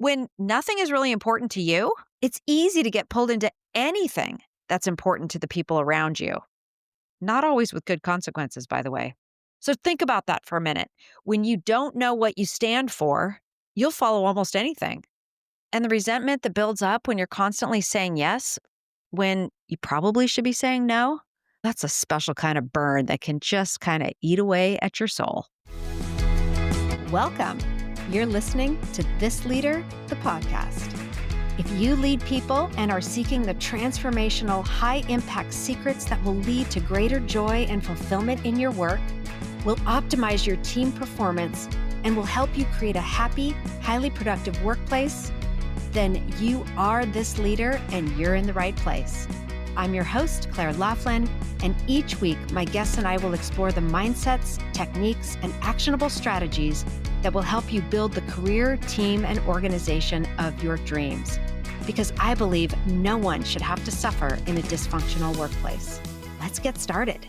When nothing is really important to you, it's easy to get pulled into anything that's important to the people around you. Not always with good consequences, by the way. So think about that for a minute. When you don't know what you stand for, you'll follow almost anything. And the resentment that builds up when you're constantly saying yes, when you probably should be saying no, that's a special kind of burn that can just kind of eat away at your soul. Welcome. You're listening to This Leader, the podcast. If you lead people and are seeking the transformational, high-impact secrets that will lead to greater joy and fulfillment in your work, will optimize your team performance, and will help you create a happy, highly productive workplace, then you are this leader and you're in the right place. I'm your host, Claire Laughlin, and each week my guests and I will explore the mindsets, techniques, and actionable strategies that will help you build the career, team, and organization of your dreams. Because I believe no one should have to suffer in a dysfunctional workplace. Let's get started.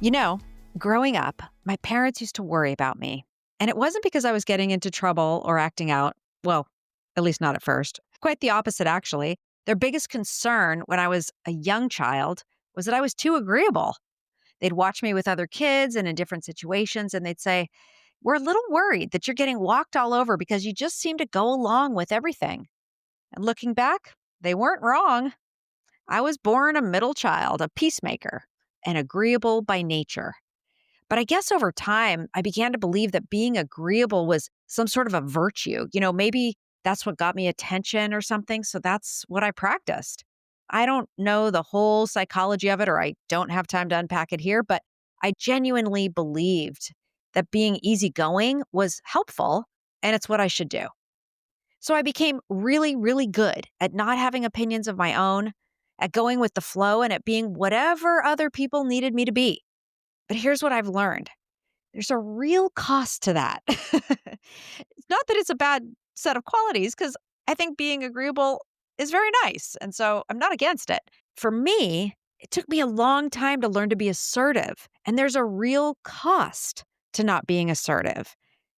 You know, growing up, my parents used to worry about me. And it wasn't because I was getting into trouble or acting out. Well, at least not at first. Quite the opposite, actually. Their biggest concern when I was a young child was that I was too agreeable. They'd watch me with other kids and in different situations, and they'd say, "We're a little worried that you're getting walked all over because you just seem to go along with everything." And looking back, they weren't wrong. I was born a middle child, a peacemaker, and agreeable by nature. But I guess over time, I began to believe that being agreeable was some sort of a virtue. Maybe that's what got me attention or something. So that's what I practiced. I don't know the whole psychology of it, or I don't have time to unpack it here, but I genuinely believed that being easygoing was helpful and it's what I should do. So I became really, really good at not having opinions of my own, at going with the flow, and at being whatever other people needed me to be. But here's what I've learned. There's a real cost to that. It's not that it's a bad set of qualities, because I think being agreeable is very nice. And so I'm not against it. For me, it took me a long time to learn to be assertive. And there's a real cost to not being assertive.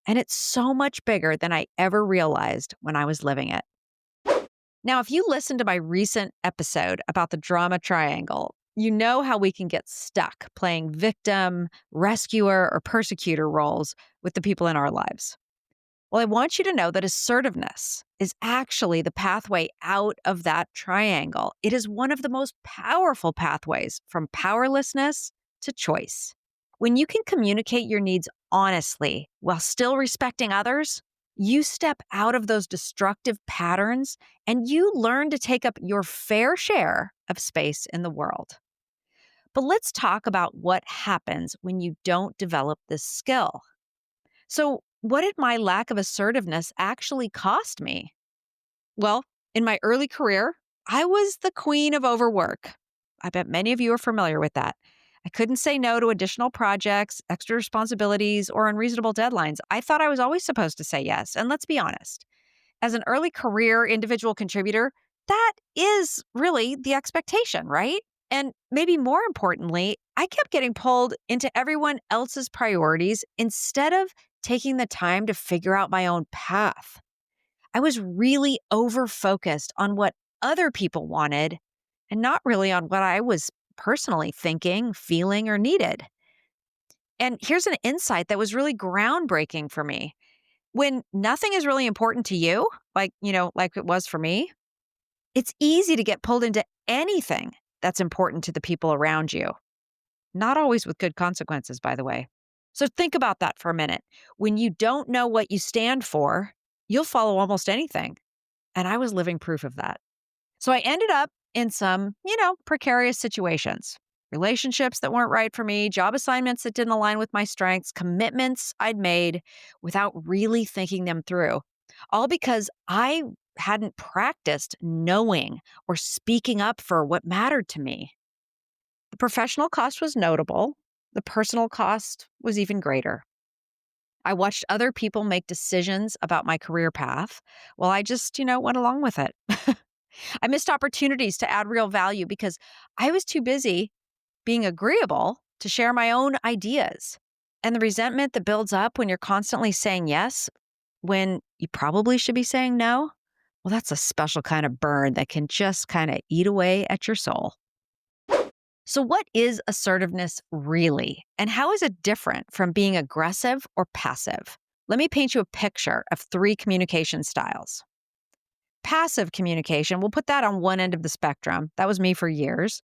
And it's so much bigger than I ever realized when I was living it. Now, if you listen to my recent episode about the drama triangle, you know how we can get stuck playing victim, rescuer, or persecutor roles with the people in our lives. Well, I want you to know that assertiveness is actually the pathway out of that triangle. It is one of the most powerful pathways from powerlessness to choice. When you can communicate your needs honestly while still respecting others, you step out of those destructive patterns and you learn to take up your fair share of space in the world. But let's talk about what happens when you don't develop this skill. So, what did my lack of assertiveness actually cost me? Well, in my early career, I was the queen of overwork. I bet many of you are familiar with that. I couldn't say no to additional projects, extra responsibilities, or unreasonable deadlines. I thought I was always supposed to say yes. And let's be honest, as an early career individual contributor, that is really the expectation, right? And maybe more importantly, I kept getting pulled into everyone else's priorities instead of taking the time to figure out my own path. I was really over-focused on what other people wanted and not really on what I was personally thinking, feeling, or needed. And here's an insight that was really groundbreaking for me. When nothing is really important to you, like it was for me, it's easy to get pulled into anything that's important to the people around you. Not always with good consequences, by the way. So think about that for a minute. When you don't know what you stand for, you'll follow almost anything. And I was living proof of that. So I ended up in some, precarious situations. Relationships that weren't right for me, job assignments that didn't align with my strengths, commitments I'd made without really thinking them through. All because I hadn't practiced knowing or speaking up for what mattered to me. The professional cost was notable. The personal cost was even greater. I watched other people make decisions about my career path while I just, went along with it. I missed opportunities to add real value because I was too busy being agreeable to share my own ideas. And the resentment that builds up when you're constantly saying yes, when you probably should be saying no, Well, that's a special kind of burn that can just kind of eat away at your soul. So, what is assertiveness really? And how is it different from being aggressive or passive? Let me paint you a picture of three communication styles. Passive communication, we'll put that on one end of the spectrum. That was me for years.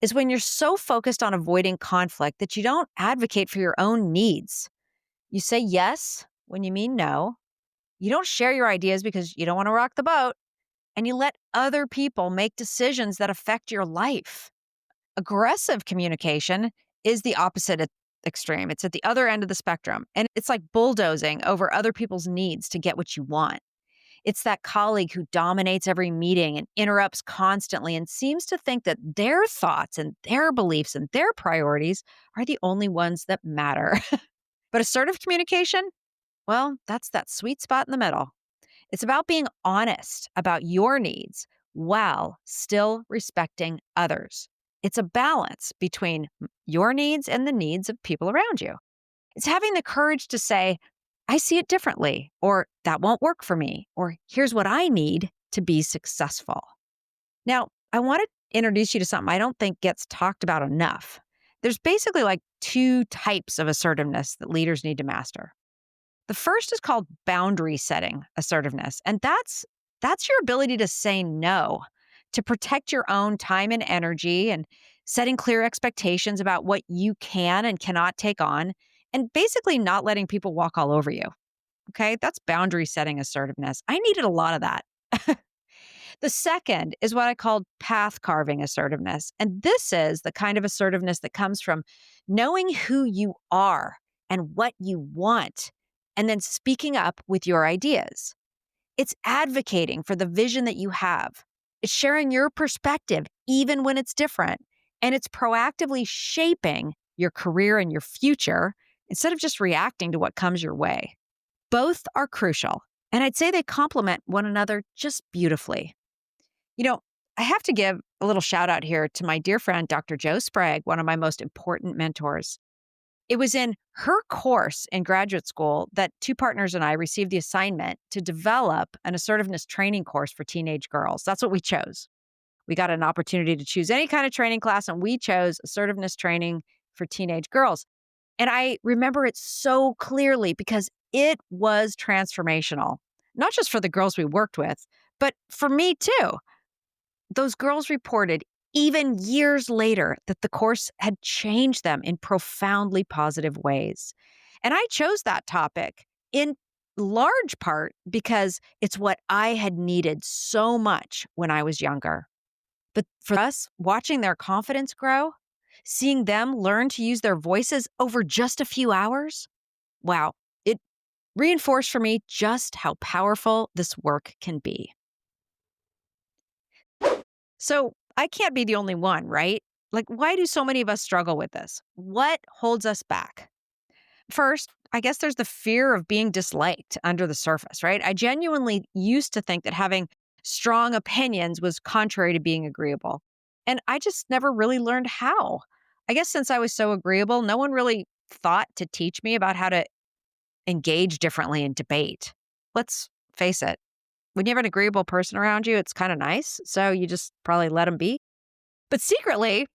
Is when you're so focused on avoiding conflict that you don't advocate for your own needs. You say yes when you mean no. You don't share your ideas because you don't want to rock the boat. And you let other people make decisions that affect your life. Aggressive communication is the opposite extreme. It's at the other end of the spectrum. And it's like bulldozing over other people's needs to get what you want. It's that colleague who dominates every meeting and interrupts constantly and seems to think that their thoughts and their beliefs and their priorities are the only ones that matter. But assertive communication, well, that's that sweet spot in the middle. It's about being honest about your needs while still respecting others. It's a balance between your needs and the needs of people around you. It's having the courage to say, I see it differently, or that won't work for me, or here's what I need to be successful. Now, I want to introduce you to something I don't think gets talked about enough. There's basically like two types of assertiveness that leaders need to master. The first is called boundary setting assertiveness, and that's your ability to say no, to protect your own time and energy and setting clear expectations about what you can and cannot take on and basically not letting people walk all over you. Okay? That's boundary setting assertiveness. I needed a lot of that. The second is what I called path carving assertiveness. And this is the kind of assertiveness that comes from knowing who you are and what you want, and then speaking up with your ideas. It's advocating for the vision that you have. It's sharing your perspective, even when it's different. And it's proactively shaping your career and your future instead of just reacting to what comes your way. Both are crucial. And I'd say they complement one another just beautifully. You know, I have to give a little shout out here to my dear friend, Dr. Joe Sprague, one of my most important mentors. It was in her course in graduate school that two partners and I received the assignment to develop an assertiveness training course for teenage girls. That's what we chose. We got an opportunity to choose any kind of training class, and we chose assertiveness training for teenage girls. And I remember it so clearly because it was transformational, not just for the girls we worked with, but for me too. Those girls reported even years later that the course had changed them in profoundly positive ways. And I chose that topic in large part because it's what I had needed so much when I was younger. But for us, watching their confidence grow, seeing them learn to use their voices over just a few hours, wow, it reinforced for me just how powerful this work can be. So I can't be the only one, right? Like, why do so many of us struggle with this? What holds us back? First, I guess there's the fear of being disliked under the surface, right? I genuinely used to think that having strong opinions was contrary to being agreeable. And I just never really learned how. I guess since I was so agreeable, no one really thought to teach me about how to engage differently in debate. Let's face it, when you have an agreeable person around you, it's kind of nice. So you just probably let them be. But secretly,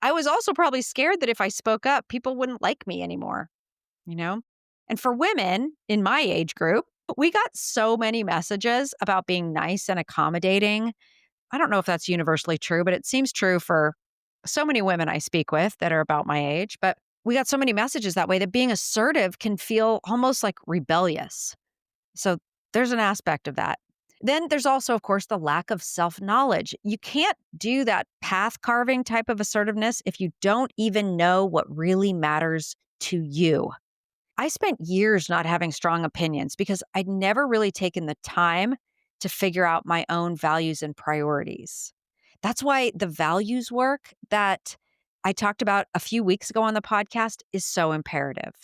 I was also probably scared that if I spoke up, people wouldn't like me anymore, you know? And for women in my age group, we got so many messages about being nice and accommodating. I don't know if that's universally true, but it seems true for so many women I speak with that are about my age. But we got so many messages that way that being assertive can feel almost like rebellious. So there's an aspect of that. Then there's also, of course, the lack of self knowledge. You can't do that path carving type of assertiveness if you don't even know what really matters to you. I spent years not having strong opinions because I'd never really taken the time to figure out my own values and priorities. That's why the values work that I talked about a few weeks ago on the podcast is so imperative.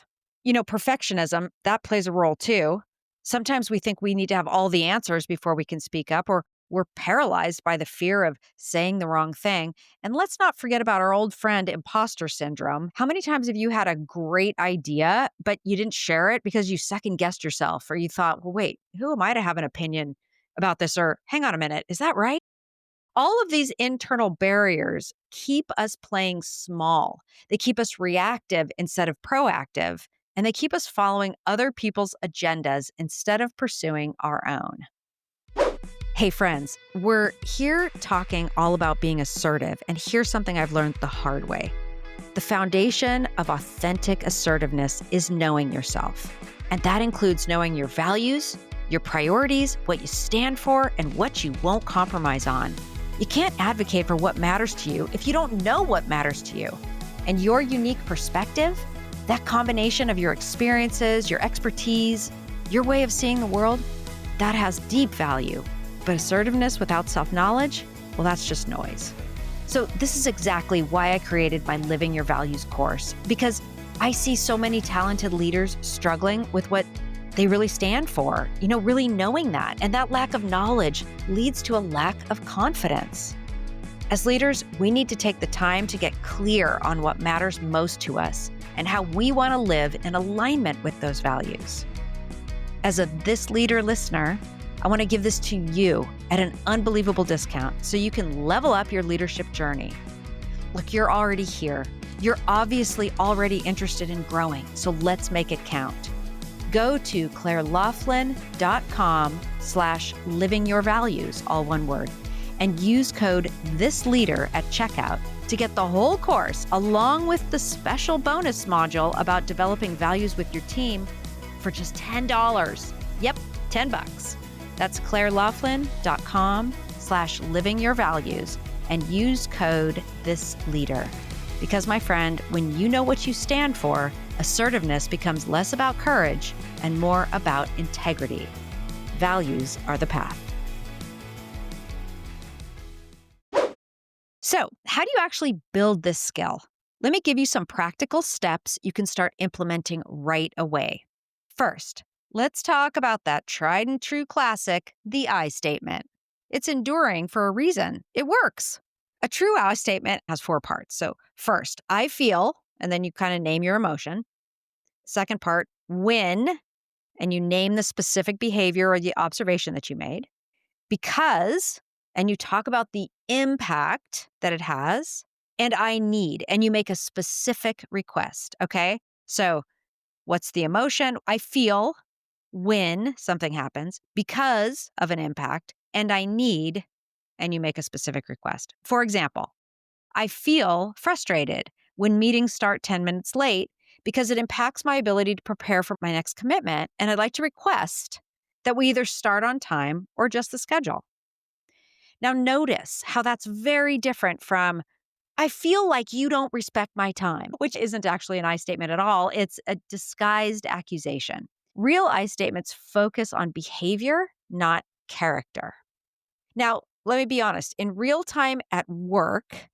You know, perfectionism, that plays a role too. Sometimes we think we need to have all the answers before we can speak up, or we're paralyzed by the fear of saying the wrong thing. And let's not forget about our old friend, imposter syndrome. How many times have you had a great idea, but you didn't share it because you second guessed yourself or you thought, well, wait, who am I to have an opinion about this, or hang on a minute, is that right? All of these internal barriers keep us playing small. They keep us reactive instead of proactive, and they keep us following other people's agendas instead of pursuing our own. Hey, friends, we're here talking all about being assertive, and here's something I've learned the hard way. The foundation of authentic assertiveness is knowing yourself, and that includes knowing your values, your priorities, what you stand for, and what you won't compromise on. You can't advocate for what matters to you if you don't know what matters to you. And your unique perspective, that combination of your experiences, your expertise, your way of seeing the world, that has deep value. But assertiveness without self-knowledge, well, that's just noise. So this is exactly why I created my Living Your Values course, because I see so many talented leaders struggling with what they really stand for, really knowing that. And that lack of knowledge leads to a lack of confidence. As leaders, we need to take the time to get clear on what matters most to us and how we want to live in alignment with those values. As a This Leader listener, I want to give this to you at an unbelievable discount so you can level up your leadership journey. Look, you're already here. You're obviously already interested in growing, so let's make it count. Go to clairelaughlin.com/livingyourvalues, all one word, and use code THISLEADER at checkout to get the whole course along with the special bonus module about developing values with your team for just $10. Yep, $10. That's clairelaughlin.com/livingyourvalues and use code THISLEADER. Because, my friend, when you know what you stand for, assertiveness becomes less about courage and more about integrity. Values are the path. So, how do you actually build this skill? Let me give you some practical steps you can start implementing right away. First, let's talk about that tried and true classic, the I statement. It's enduring for a reason. It works. A true I statement has 4 parts. So first, I feel, and then you kind of name your emotion. Second part, when, and you name the specific behavior or the observation that you made. Because, and you talk about the impact that it has. And I need, and you make a specific request. Okay. So what's the emotion? I feel when something happens because of an impact, and I need, and you make a specific request. For example, I feel frustrated when meetings start 10 minutes late because it impacts my ability to prepare for my next commitment, and I'd like to request that we either start on time or adjust the schedule. Now, notice how that's very different from, I feel like you don't respect my time, which isn't actually an I statement at all. It's a disguised accusation. Real I statements focus on behavior, not character. Now, let me be honest. In real time at work,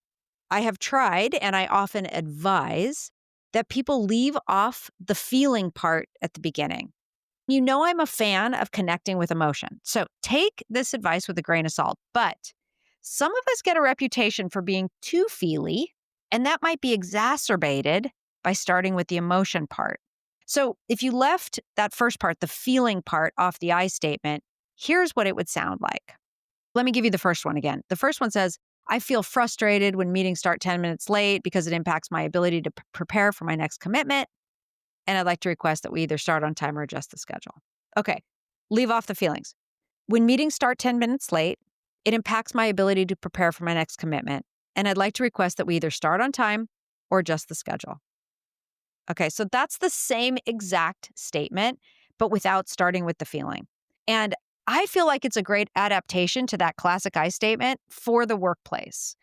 I have tried and I often advise that people leave off the feeling part at the beginning. I'm a fan of connecting with emotion. So take this advice with a grain of salt. But some of us get a reputation for being too feely, and that might be exacerbated by starting with the emotion part. So if you left that first part, the feeling part, off the I statement, here's what it would sound like. Let me give you the first one again. The first one says, I feel frustrated when meetings start 10 minutes late because it impacts my ability to prepare for my next commitment. And I'd like to request that we either start on time or adjust the schedule. Okay, leave off the feelings. When meetings start 10 minutes late, it impacts my ability to prepare for my next commitment. And I'd like to request that we either start on time or adjust the schedule. Okay, so that's the same exact statement, but without starting with the feeling. And I feel like it's a great adaptation to that classic I statement for the workplace.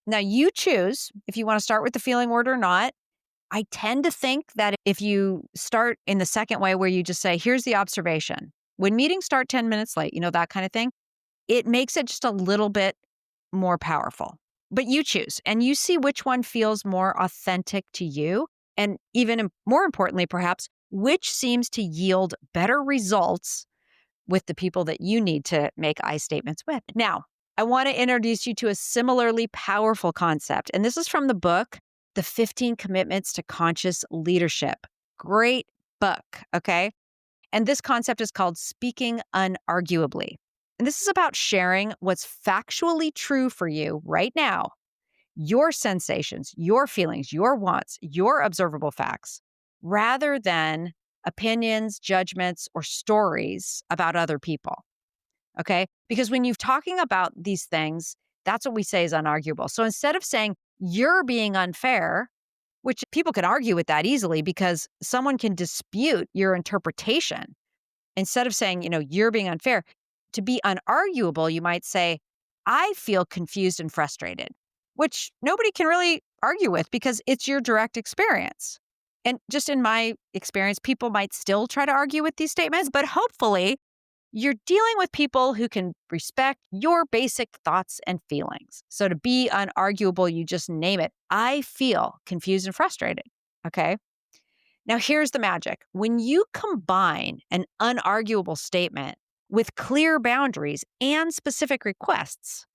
Now, you choose if you want to start with the feeling word or not. I tend to think that if you start in the second way where you just say, here's the observation. When meetings start 10 minutes late, that kind of thing, it makes it just a little bit more powerful. But you choose and you see which one feels more authentic to you. And even more importantly, perhaps, which seems to yield better results with the people that you need to make I statements with. Now, I want to introduce you to a similarly powerful concept. And this is from the book, The 15 Commitments to Conscious Leadership. Great book, okay? And this concept is called speaking unarguably. And this is about sharing what's factually true for you right now, your sensations, your feelings, your wants, your observable facts, rather than opinions, judgments, or stories about other people. Okay. Because when you're talking about these things, that's what we say is unarguable. So instead of saying you're being unfair, which people can argue with that easily because someone can dispute your interpretation. Instead of saying, you're being unfair, to be unarguable, you might say, I feel confused and frustrated, which nobody can really argue with because it's your direct experience. And just in my experience, people might still try to argue with these statements, but hopefully you're dealing with people who can respect your basic thoughts and feelings. So to be unarguable, you just name it. I feel confused and frustrated. Okay. Now, here's the magic. When you combine an unarguable statement with clear boundaries and specific requests,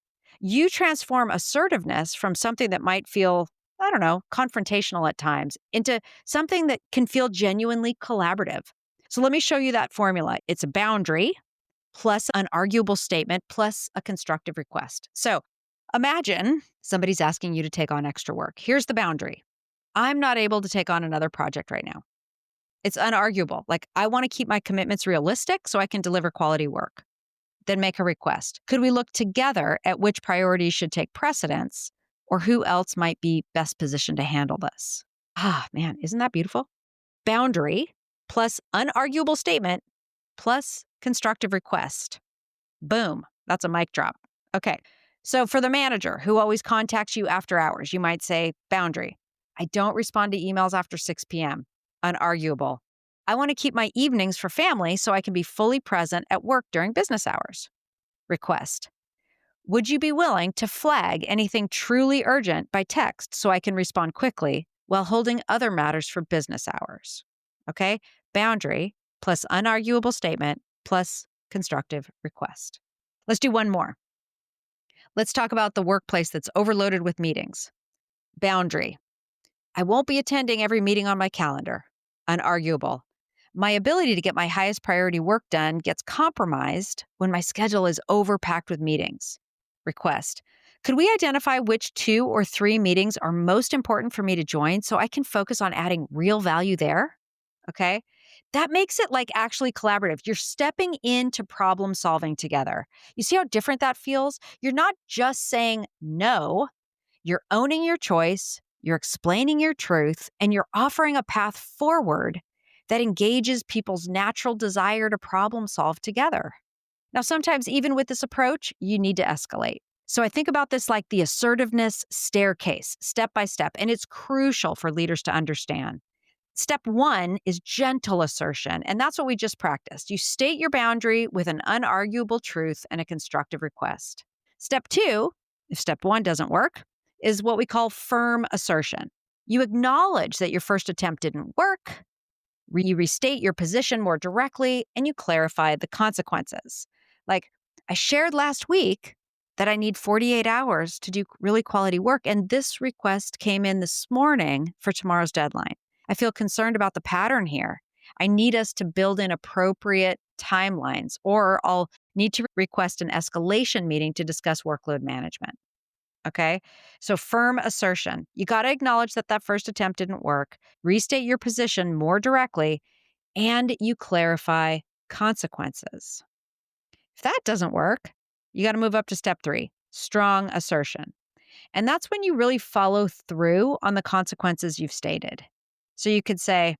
you transform assertiveness from something that might feel, I don't know, confrontational at times into something that can feel genuinely collaborative. So let me show you that formula. It's a boundary plus an arguable statement plus a constructive request. So imagine somebody's asking you to take on extra work. Here's the boundary. I'm not able to take on another project right now. It's unarguable. Like, I want to keep my commitments realistic so I can deliver quality work. Then make a request. Could we look together at which priorities should take precedence or who else might be best positioned to handle this? Ah, man, isn't that beautiful? Boundary plus unarguable statement plus constructive request. Boom. That's a mic drop. Okay. So for the manager who always contacts you after hours, you might say, boundary. I don't respond to emails after 6 p.m. Unarguable. I want to keep my evenings for family so I can be fully present at work during business hours. Request. Would you be willing to flag anything truly urgent by text so I can respond quickly while holding other matters for business hours? Okay. Boundary plus unarguable statement plus constructive request. Let's do one more. Let's talk about the workplace that's overloaded with meetings. Boundary. I won't be attending every meeting on my calendar. Unarguable. My ability to get my highest priority work done gets compromised when my schedule is overpacked with meetings. Request. Could we identify which 2 or 3 meetings are most important for me to join so I can focus on adding real value there? Okay. That makes it like actually collaborative. You're stepping into problem solving together. You see how different that feels? You're not just saying no, you're owning your choice, you're explaining your truth, and you're offering a path forward that engages people's natural desire to problem solve together. Now, sometimes even with this approach, you need to escalate. So I think about this like the assertiveness staircase, step by step, and it's crucial for leaders to understand. Step 1 is gentle assertion, and that's what we just practiced. You state your boundary with an unarguable truth and a constructive request. Step 2, if step 1 doesn't work, is what we call firm assertion. You acknowledge that your first attempt didn't work, you restate your position more directly, and you clarify the consequences. Like, I shared last week that I need 48 hours to do really quality work, and this request came in this morning for tomorrow's deadline. I feel concerned about the pattern here. I need us to build in appropriate timelines, or I'll need to request an escalation meeting to discuss workload management. Okay. So firm assertion. You got to acknowledge that that first attempt didn't work, restate your position more directly, and you clarify consequences. If that doesn't work, you got to move up to step 3, strong assertion. And that's when you really follow through on the consequences you've stated. So you could say,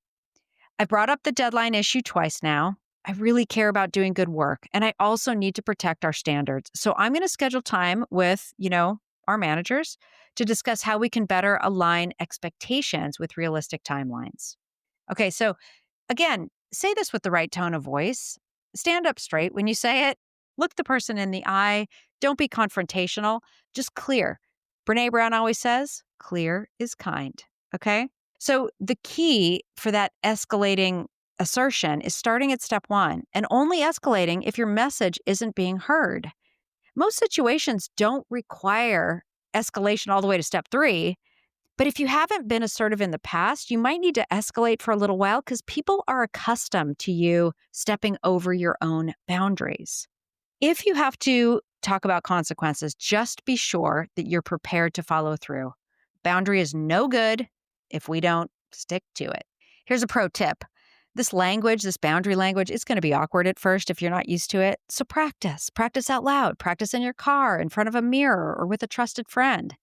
I brought up the deadline issue twice now. I really care about doing good work. And I also need to protect our standards. So I'm going to schedule time with, our managers to discuss how we can better align expectations with realistic timelines. Okay. So again, say this with the right tone of voice. Stand up straight when you say it. Look the person in the eye. Don't be confrontational. Just clear. Brene Brown always says, clear is kind. Okay. So the key for that escalating assertion is starting at step 1 and only escalating if your message isn't being heard. Most situations don't require escalation all the way to step 3. But if you haven't been assertive in the past, you might need to escalate for a little while because people are accustomed to you stepping over your own boundaries. If you have to talk about consequences, just be sure that you're prepared to follow through. Boundary is no good if we don't stick to it. Here's a pro tip. This language, this boundary language, it's going to be awkward at first if you're not used to it. So practice. Practice out loud. Practice in your car, in front of a mirror, or with a trusted friend.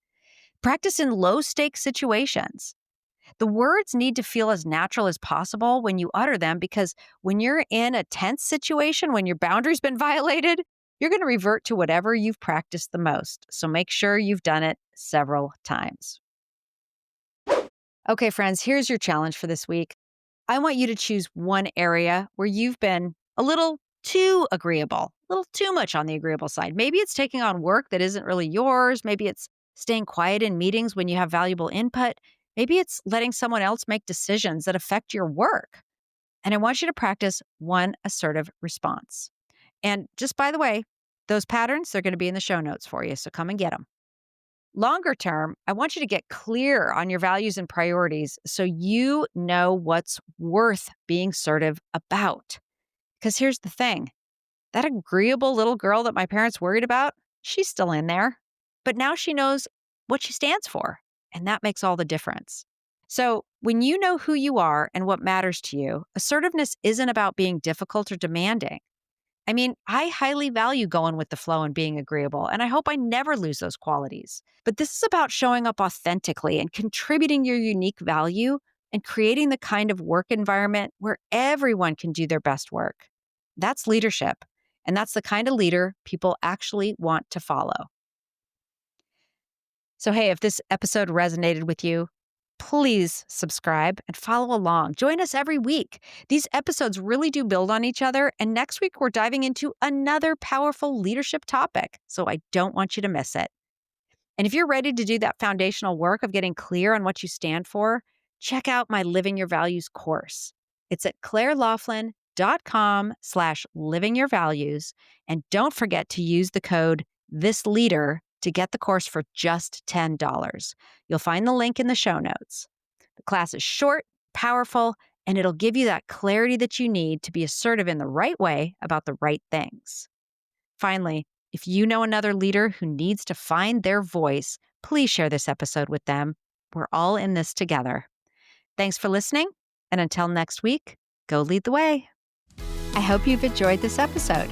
Practice in low stakes situations. The words need to feel as natural as possible when you utter them because when you're in a tense situation, when your boundary's been violated, you're going to revert to whatever you've practiced the most. So make sure you've done it several times. Okay, friends, here's your challenge for this week. I want you to choose one area where you've been a little too agreeable, a little too much on the agreeable side. Maybe it's taking on work that isn't really yours. Maybe it's staying quiet in meetings when you have valuable input. Maybe it's letting someone else make decisions that affect your work. And I want you to practice one assertive response. And just by the way, those patterns, they're going to be in the show notes for you. So come and get them. Longer term, I want you to get clear on your values and priorities so you know what's worth being assertive about. Because here's the thing, that agreeable little girl that my parents worried about, she's still in there. But now she knows what she stands for. And that makes all the difference. So when you know who you are and what matters to you, assertiveness isn't about being difficult or demanding. I mean, I highly value going with the flow and being agreeable, and I hope I never lose those qualities. But this is about showing up authentically and contributing your unique value and creating the kind of work environment where everyone can do their best work. That's leadership, and that's the kind of leader people actually want to follow. So, hey, if this episode resonated with you, please subscribe and follow along. Join us every week. These episodes really do build on each other. And next week, we're diving into another powerful leadership topic. So I don't want you to miss it. And if you're ready to do that foundational work of getting clear on what you stand for, check out my Living Your Values course. It's at clairelaughlin.com/livingyourvalues. And don't forget to use the code THISLEADER to get the course for just $10. You'll find the link in the show notes. The class is short, powerful, and it'll give you that clarity that you need to be assertive in the right way about the right things. Finally, if you know another leader who needs to find their voice, please share this episode with them. We're all in this together. Thanks for listening, and until next week, go lead the way. I hope you've enjoyed this episode.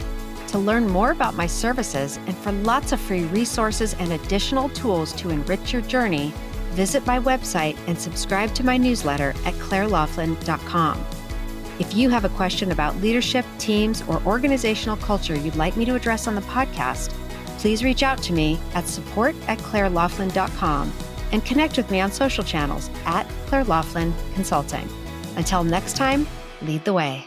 To learn more about my services and for lots of free resources and additional tools to enrich your journey, visit my website and subscribe to my newsletter at clairelaughlin.com. If you have a question about leadership, teams, or organizational culture you'd like me to address on the podcast, please reach out to me at support@clairelaughlin.com and connect with me on social channels at Claire Laughlin Consulting. Until next time, lead the way.